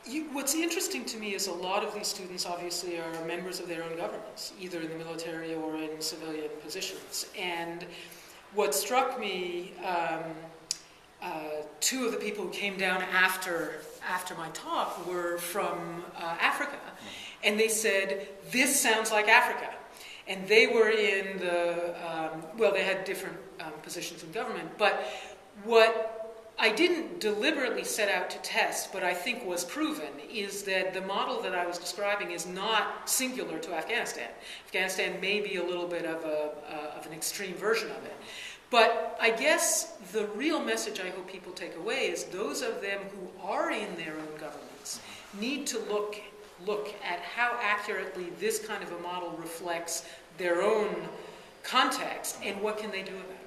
What's interesting to me is a lot of these students obviously are members of their own governments, either in the military or in civilian positions. And what struck me, two of the people who came down after my talk were from Africa. And they said, this sounds like Africa. And they were in the, they had different positions in government. But what I didn't deliberately set out to test, but I think was proven, is that the model that I was describing is not singular to Afghanistan. Afghanistan may be a little bit of an extreme version of it. But I guess the real message I hope people take away is those of them who are in their own governments need to look at how accurately this kind of a model reflects their own context and what can they do about it.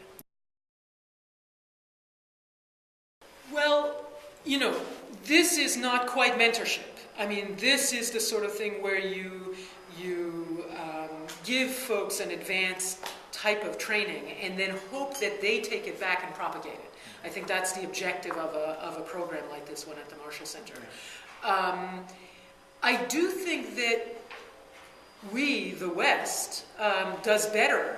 Well, this is not quite mentorship. I mean, this is the sort of thing where you give folks an advanced type of training and then hope that they take it back and propagate it. I think that's the objective of a program like this one at the Marshall Center. I do think that we, the West, does better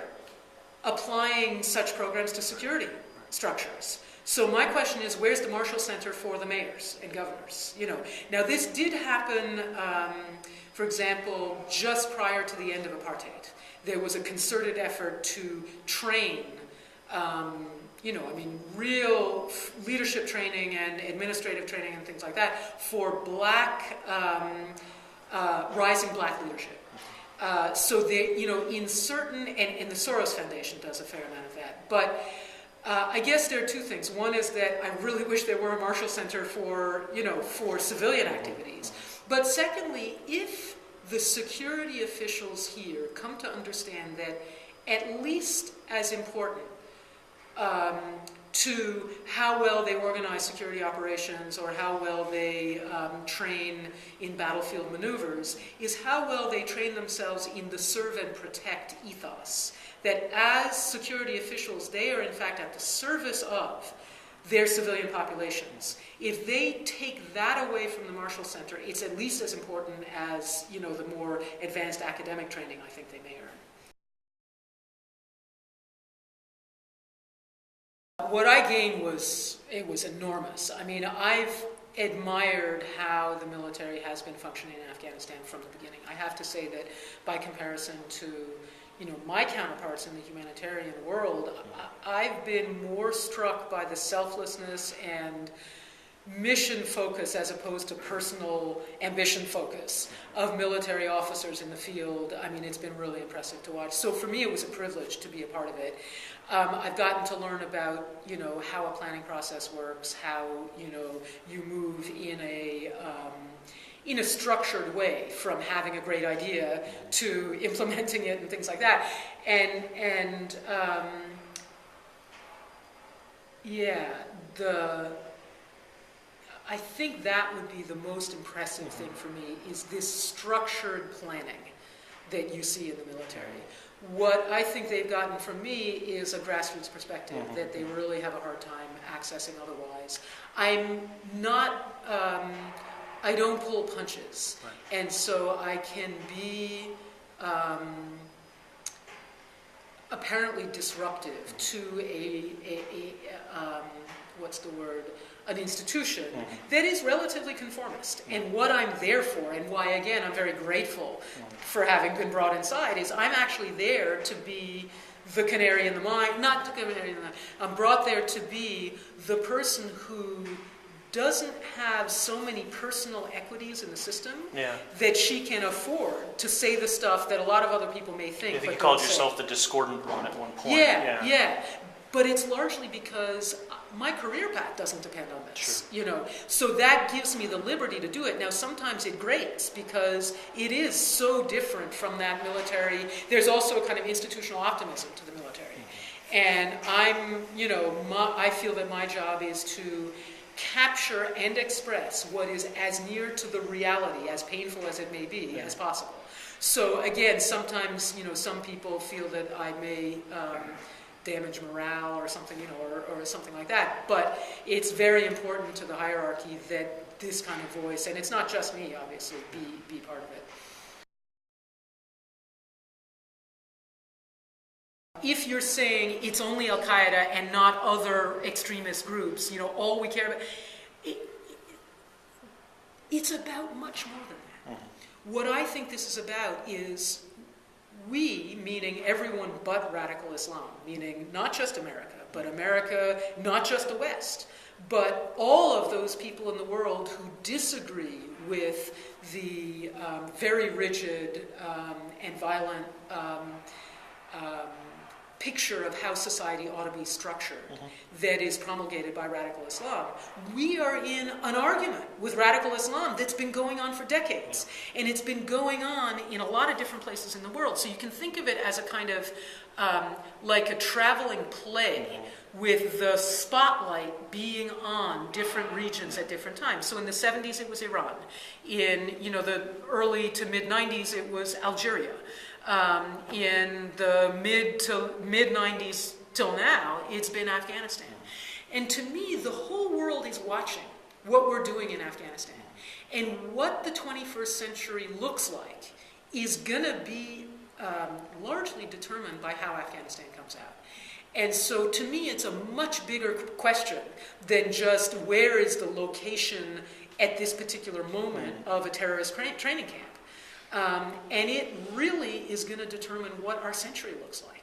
applying such programs to security structures. So my question is, where's the Marshall Center for the mayors and governors? Now this did happen, for example, just prior to the end of apartheid. There was a concerted effort to train, real leadership training and administrative training and things like that for rising black leadership. So they, in certain, and the Soros Foundation does a fair amount of that, but I guess there are two things. One is that I really wish there were a Marshall Center for civilian activities. But secondly, if the security officials here come to understand that at least as important to how well they organize security operations or how well they train in battlefield maneuvers is how well they train themselves in the serve and protect ethos. That as security officials, they are in fact at the service of their civilian populations. If they take that away from the Marshall Center, it's at least as important as the more advanced academic training I think they may earn. What I gained was enormous. I mean, I've admired how the military has been functioning in Afghanistan from the beginning. I have to say that by comparison to my counterparts in the humanitarian world, I've been more struck by the selflessness and mission focus as opposed to personal ambition focus of military officers in the field. I mean, it's been really impressive to watch. So for me, it was a privilege to be a part of it. I've gotten to learn about, how a planning process works, how, you move in a structured way from having a great idea to implementing it and things like that. I think that would be the most impressive thing for me is this structured planning that you see in the military. What I think they've gotten from me is a grassroots perspective that they really have a hard time accessing otherwise. I don't pull punches, right. And so I can be apparently disruptive to an institution that is relatively conformist. And what I'm there for, and why, again, I'm very grateful for having been brought inside, is I'm actually there to be the canary in the mine, not the canary in the mine. I'm brought there to be the person who doesn't have so many personal equities in the system that she can afford to say the stuff that a lot of other people may think. I think you called yourself the discordant one at one point. Yeah. But it's largely because my career path doesn't depend on this, So that gives me the liberty to do it. Now, sometimes it grates because it is so different from that military. There's also a kind of institutional optimism to the military. And I feel that my job is to capture and express what is as near to the reality, as painful as it may be, as possible. So again, sometimes, some people feel that I may damage morale or something, or something like that. But it's very important to the hierarchy that this kind of voice, and it's not just me, obviously, be part of it. If you're saying it's only Al-Qaeda and not other extremist groups, all we care about, it's about much more than that. Mm-hmm. What I think this is about is we, meaning everyone but radical Islam, meaning not just America, but America, not just the West, but all of those people in the world who disagree with the very rigid and violent picture of how society ought to be structured that is promulgated by radical Islam. We are in an argument with radical Islam that's been going on for decades. And it's been going on in a lot of different places in the world. So you can think of it as a kind of like a traveling play with the spotlight being on different regions at different times. So in the 70s it was Iran. In the early to mid-90s it was Algeria. In the mid 90s till now, it's been Afghanistan. And to me, the whole world is watching what we're doing in Afghanistan. And what the 21st century looks like is going to be largely determined by how Afghanistan comes out. And so to me, it's a much bigger question than just where is the location at this particular moment of a terrorist training camp. And it really is going to determine what our century looks like.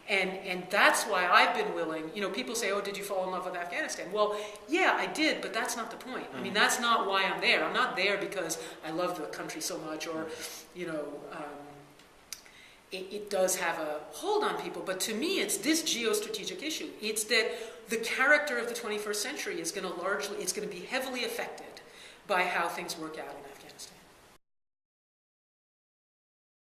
And that's why I've been willing, people say, oh, did you fall in love with Afghanistan? Well, yeah, I did, but that's not the point. I mean, that's not why I'm there. I'm not there because I love the country so much or, it does have a hold on people. But to me, it's this geostrategic issue. It's that the character of the 21st century is going to be heavily affected by how things work out in Afghanistan.